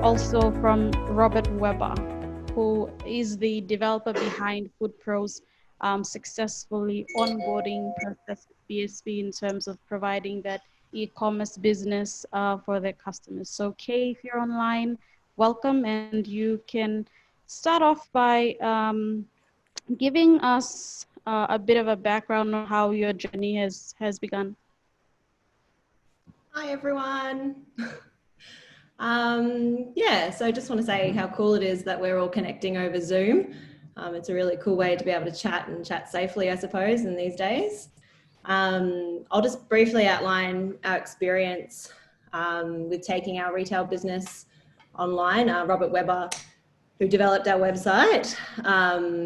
also from Robert Weber, who is the developer behind FoodPro's successfully onboarding process with BSP in terms of providing that e-commerce business for their customers. So Kaye, if you're online, welcome, and you can start off by giving us a bit of a background on how your journey has begun. Hi everyone. So I just want to say how cool it is that we're all connecting over Zoom. It's a really cool way to be able to chat and chat safely, I suppose, in these days. I'll just briefly outline our experience with taking our retail business online. Robert Weber, who developed our website,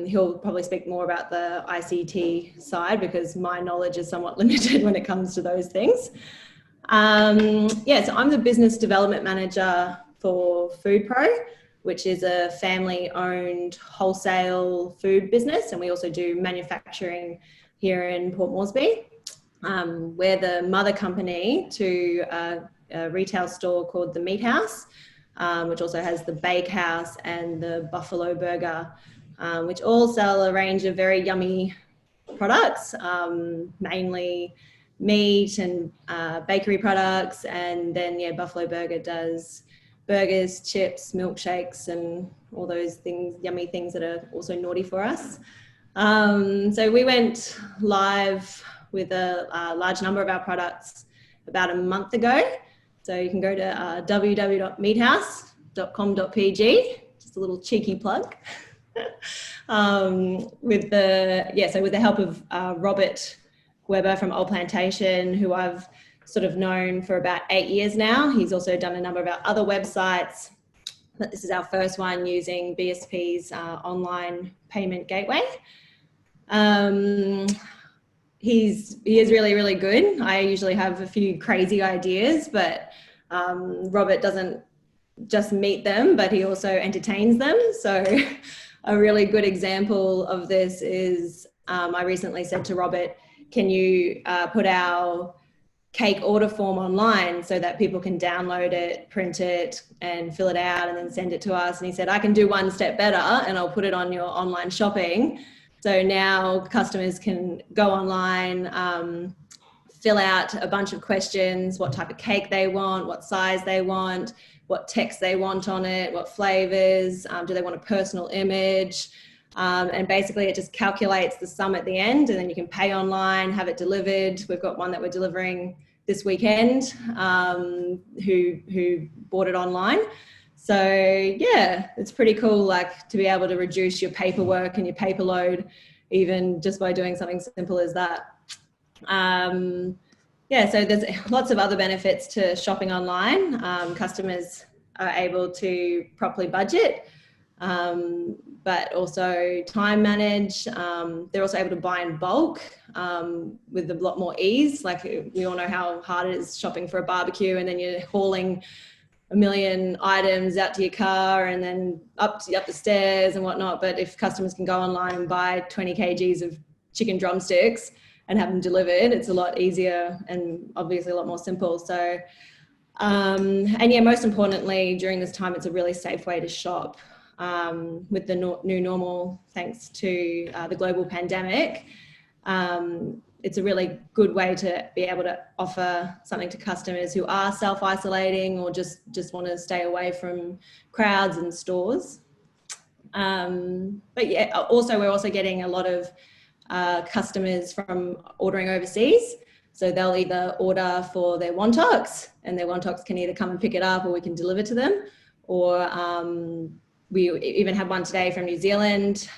he'll probably speak more about the ICT side because my knowledge is somewhat limited when it comes to those things. So I'm the business development manager for FoodPro, which is a family-owned wholesale food business, and we also do manufacturing here in Port Moresby. We're the mother company to a retail store called the Meat House, which also has the Bakehouse and the Buffalo Burger, which all sell a range of very yummy products, mainly meat and bakery products, and then Buffalo Burger does burgers, chips, milkshakes, and all those things, yummy things that are also naughty for us. So we went live with a large number of our products about a month ago. So you can go to www.meathouse.com.pg, just a little cheeky plug. With the help of Robert Weber from Plantation, who I've sort of known for about 8 years now. He's also done a number of our other websites, but this is our first one using BSP's online payment gateway. He is really, really good. I usually have a few crazy ideas, but Robert doesn't just meet them, but he also entertains them. So a really good example of this is I recently said to Robert, can you put our cake order form online so that people can download it, print it, and fill it out and then send it to us? And he said, I can do one step better and I'll put it on your online shopping. So now customers can go online, fill out a bunch of questions, what type of cake they want, what size they want, what text they want on it, what flavors, do they want a personal image? And basically it just calculates the sum at the end, and then you can pay online, have it delivered. We've got one that we're delivering this weekend who bought it online. So yeah, it's pretty cool, like to be able to reduce your paperwork and your paper load, even just by doing something simple as that. So there's lots of other benefits to shopping online. Customers are able to properly budget, but also time manage. They're also able to buy in bulk with a lot more ease. Like we all know how hard it is shopping for a barbecue, and then you're hauling a million items out to your car and then up the stairs and whatnot. But if customers can go online and buy 20 kgs of chicken drumsticks and have them delivered, it's a lot easier and obviously a lot more simple. So, most importantly, during this time, it's a really safe way to shop. With the new normal, thanks to the global pandemic, it's a really good way to be able to offer something to customers who are self-isolating or just want to stay away from crowds and stores. But yeah, also we're also getting a lot of customers from ordering overseas. So they'll either order for their Wontox, and their Wontox can either come and pick it up or we can deliver to them. Or we even had one today from New Zealand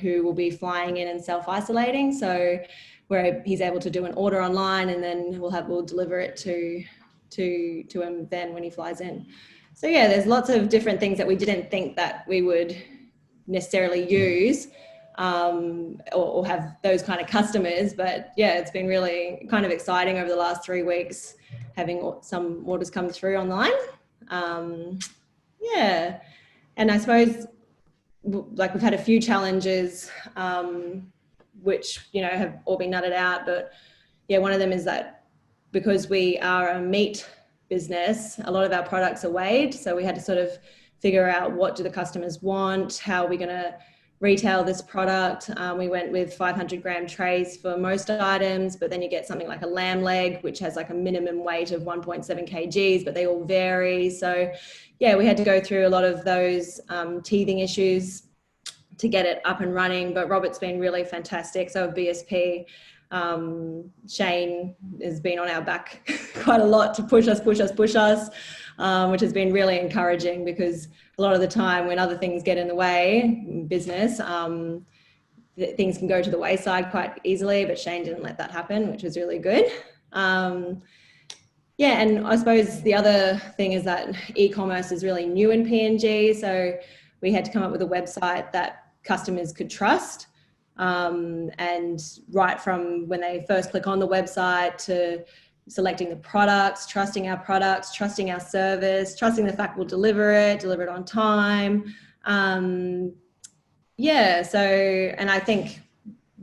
who will be flying in and self-isolating. So where he's able to do an order online, and then we'll deliver it to him then when he flies in. So yeah, there's lots of different things that we didn't think that we would necessarily use or have those kind of customers. But yeah, it's been really kind of exciting over the last 3 weeks, having some orders come through online. Yeah, and I suppose like we've had a few challenges which have all been nutted out, but yeah, one of them is that because we are a meat business, a lot of our products are weighed. So we had to sort of figure out what do the customers want, how are we going to retail this product. We went with 500-gram trays for most items, but then you get something like a lamb leg, which has like a minimum weight of 1.7 kgs, but they all vary. So yeah, we had to go through a lot of those teething issues to get it up and running, but Robert's been really fantastic. So BSP, Shane has been on our back quite a lot to push us, which has been really encouraging, because a lot of the time when other things get in the way in business, things can go to the wayside quite easily, but Shane didn't let that happen, which was really good. Yeah, and I suppose the other thing is that e-commerce is really new in PNG, so we had to come up with a website that customers could trust. And right from when they first click on the website to selecting the products, trusting our service, trusting the fact we'll deliver it on time. Yeah, so, and I think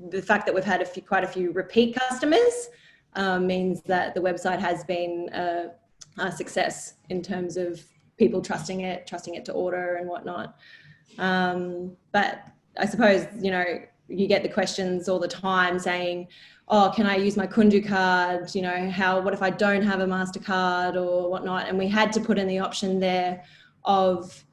the fact that we've had quite a few repeat customers means that the website has been a success in terms of people trusting it to order and whatnot. But I suppose, you know, you get the questions all the time saying, oh, can I use my Kundu card? You know, what if I don't have a MasterCard or whatnot? And we had to put in the option there of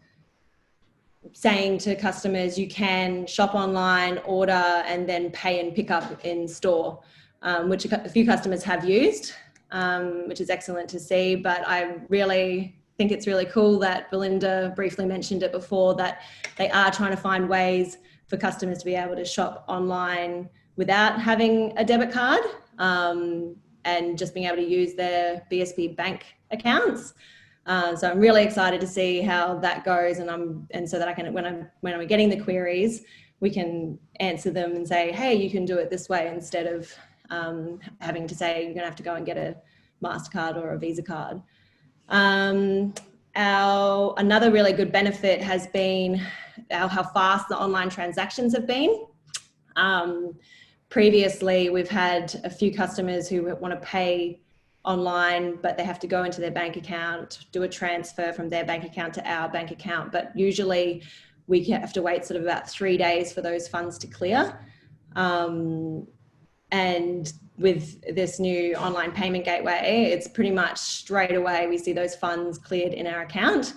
saying to customers, you can shop online, order, and then pay and pick up in store, which a few customers have used, which is excellent to see. But I really think it's really cool that Belinda briefly mentioned it before, that they are trying to find ways for customers to be able to shop online without having a debit card, and just being able to use their BSP bank accounts. So I'm really excited to see how that goes, and so that I can, when I'm getting the queries, we can answer them and say, hey, you can do it this way, instead of having to say you're going to have to go and get a MasterCard or a Visa card. Another really good benefit has been how fast the online transactions have been. Previously, we've had a few customers who want to pay online, but they have to go into their bank account, do a transfer from their bank account to our bank account. But usually we have to wait sort of about 3 days for those funds to clear. And with this new online payment gateway, it's pretty much straight away we see those funds cleared in our account,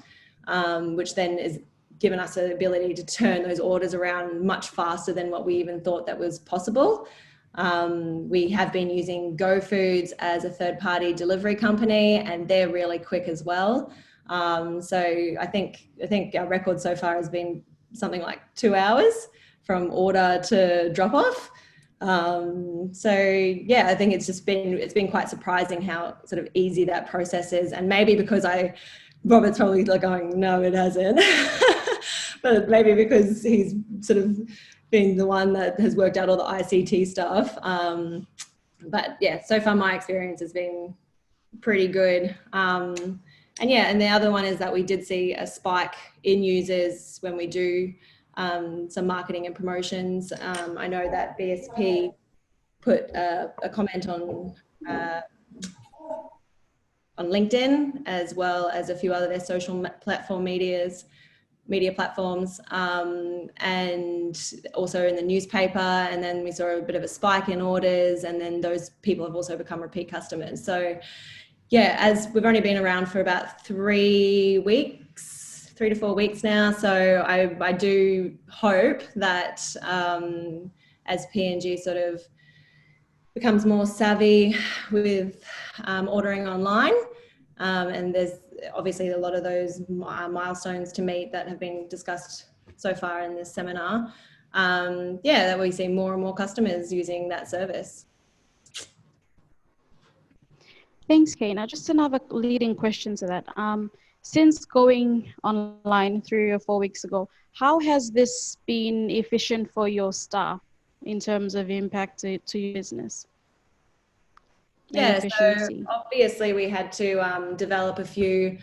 which then is given us the ability to turn those orders around much faster than what we even thought that was possible. We have been using GoFoods as a third-party delivery company, and they're really quick as well. So I think our record so far has been something like 2 hours from order to drop off. So yeah, I think it's been quite surprising how sort of easy that process is. And maybe because Robert's probably like going, no, it hasn't. But maybe because he's sort of been the one that has worked out all the ICT stuff. But yeah, so far my experience has been pretty good. And the other one is that we did see a spike in users when we do some marketing and promotions. I know that BSP put a comment on LinkedIn, as well as a few other their social platform media platforms, and also in the newspaper. And then we saw a bit of a spike in orders, and then those people have also become repeat customers. So yeah, as we've only been around for about 3 to 4 weeks now. So I do hope that as PNG sort of becomes more savvy with ordering online, and there's obviously a lot of those milestones to meet that have been discussed so far in this seminar, that we see more and more customers using that service. Thanks, Kaye. Now, just another leading question to that. Since going online 3 or 4 weeks ago, how has this been efficient for your staff in terms of impact to your business? Yeah, so obviously we had to develop a few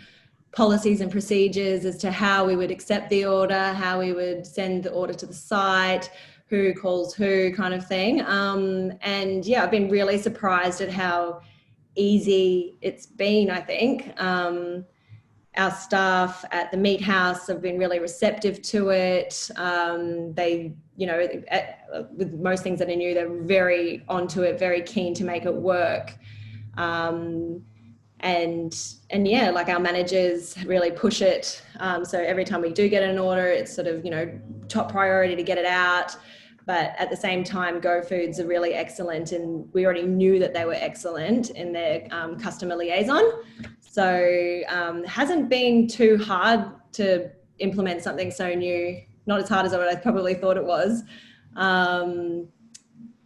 policies and procedures as to how we would accept the order, how we would send the order to the site, who calls who, kind of thing. And yeah, I've been really surprised at how easy it's been, I think. Our staff at the meat house have been really receptive to it. They, you know, with most things that are new, they're very onto it, very keen to make it work. And yeah, like our managers really push it. So every time we do get an order, it's sort of, you know, top priority to get it out. But at the same time, Go Foods are really excellent, and we already knew that they were excellent in their customer liaison. So it hasn't been too hard to implement something so new, not as hard as I probably thought it was. And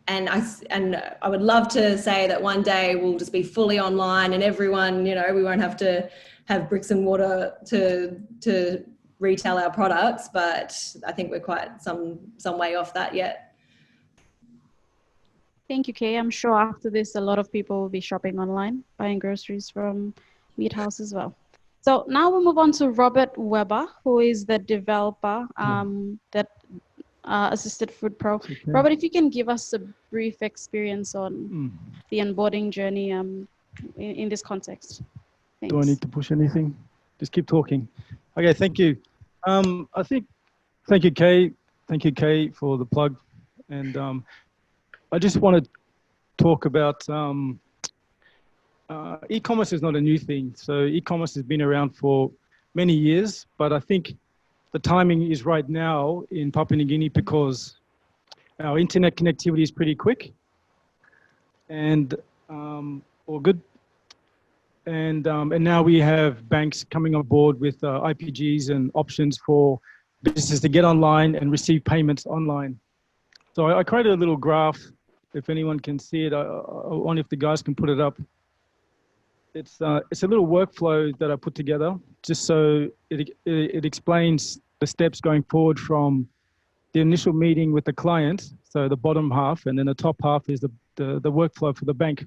I would love to say that one day we'll just be fully online and everyone, you know, we won't have to have bricks and mortar to retail our products, but I think we're quite some way off that yet. Thank you, Kay. I'm sure after this, a lot of people will be shopping online, buying groceries from Meat House as well. So now we'll move on to Robert Weber, who is the developer that assisted Food Pro. Okay. Robert, if you can give us a brief experience on the onboarding journey in this context. Thanks. Do I need to push anything? Just keep talking. Okay, thank you. I think, thank you, Kay. Thank you, Kay, for the plug. And I just want to talk about e-commerce is not a new thing. So e-commerce has been around for many years, but I think the timing is right now in Papua New Guinea because our internet connectivity is pretty quick and all good. And now we have banks coming on board with IPGs and options for businesses to get online and receive payments online. So I created a little graph. If anyone can see it, I wonder if the guys can put it up. It's a little workflow that I put together just so it explains the steps going forward from the initial meeting with the client, so the bottom half, and then the top half is the workflow for the bank.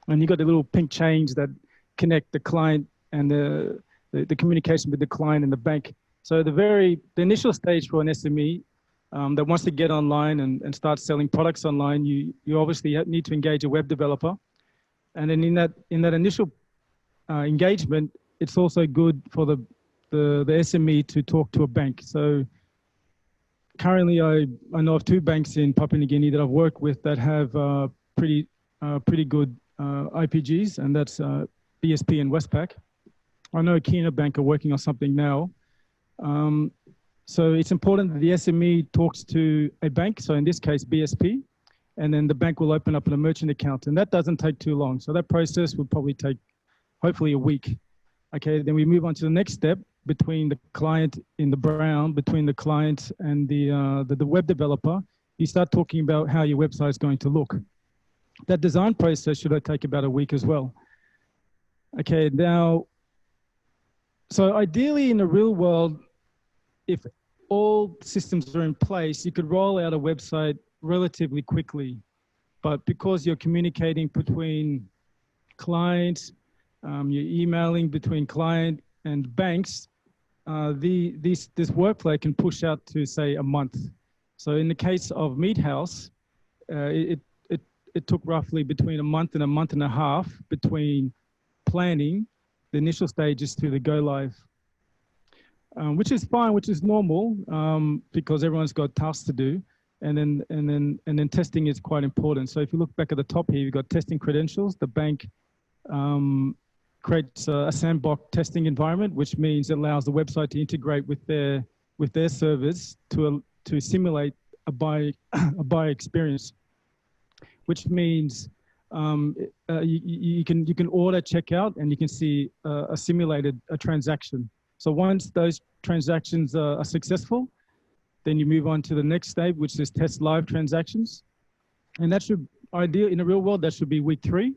And you got the little pink chains that connect the client and the communication with the client and the bank. So the initial stage for an SME that wants to get online and start selling products online, you obviously need to engage a web developer. And then in that initial engagement, it's also good for the SME to talk to a bank. So currently, I know of 2 banks in Papua New Guinea that I've worked with that have pretty good IPGs, and that's BSP and Westpac. I know Kina Bank are working on something now. So it's important that the SME talks to a bank, so in this case, BSP, and then the bank will open up a merchant account, and that doesn't take too long. So that process will probably take, hopefully, a week. Okay, then we move on to the next step between the client in the brown, between the client and the web developer. You start talking about how your website is going to look. That design process should take about a week as well. Okay, now, so ideally in the real world, if all systems are in place, you could roll out a website relatively quickly. But because you're communicating between clients, you're emailing between client and banks, this workflow can push out to, say, a month. So in the case of Meat House, it took roughly between a month and a half between planning the initial stages to the go live, which is fine, which is normal because everyone's got tasks to do, and then testing is quite important. So if you look back at the top here, you've got testing credentials. The bank creates a sandbox testing environment, which means it allows the website to integrate with their servers to simulate a buyer experience, which means you can order, check out, and you can see a simulated transaction. So once those transactions are successful, then you move on to the next stage, which is test live transactions. And that should, ideally, in the real world, that should be week 3.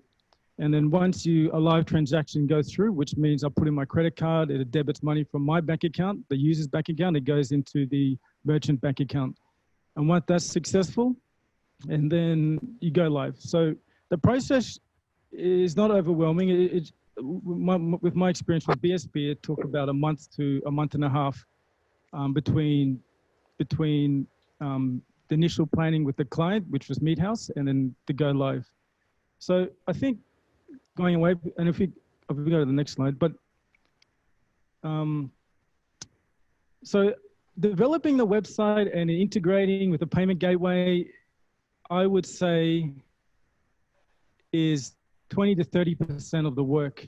And then once a live transaction goes through, which means I put in my credit card, it debits money from my bank account, the user's bank account, it goes into the merchant bank account. And once that's successful, and then you go live. So the process is not overwhelming. With my experience with BSP, it took about a month to a month and a half between the initial planning with the client, which was Meat House, and then the go live. So I think going away. And if we go to the next slide, but so developing the website and integrating with the payment gateway, I would say is 20 to 30% of the work,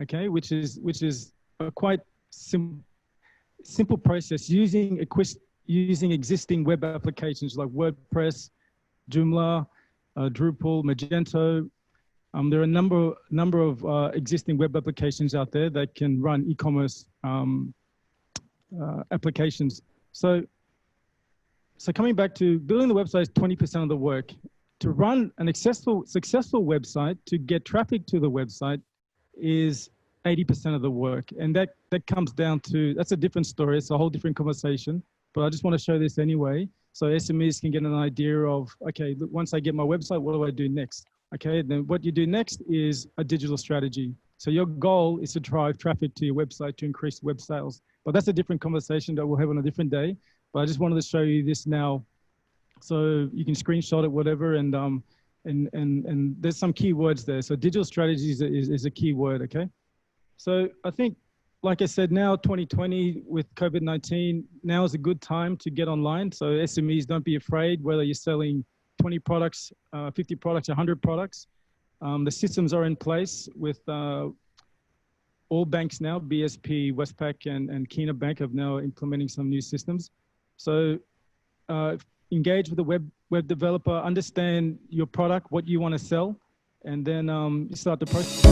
okay, which is a quite simple process using existing web applications like WordPress, Joomla, Drupal, Magento. There are a number of existing web applications out there that can run e-commerce applications. So coming back to building the website is 20% of the work. To run an successful website, to get traffic to the website, is 80% of the work. And that comes down to, that's a different story. It's a whole different conversation, but I just want to show this anyway. So SMEs can get an idea of, okay, once I get my website, what do I do next? Okay, then what you do next is a digital strategy. So your goal is to drive traffic to your website to increase web sales. But that's a different conversation that we'll have on a different day. But I just wanted to show you this now. So you can screenshot it, whatever, and there's some keywords there. So digital strategies is a key word, okay? So I think, like I said, now 2020 with COVID-19, now is a good time to get online. So SMEs, don't be afraid whether you're selling 20 products, 50 products, 100 products. The systems are in place with all banks now, BSP, Westpac, and Kina Bank have now implementing some new systems. So engage with the web developer, understand your product, what you want to sell, and then start the process.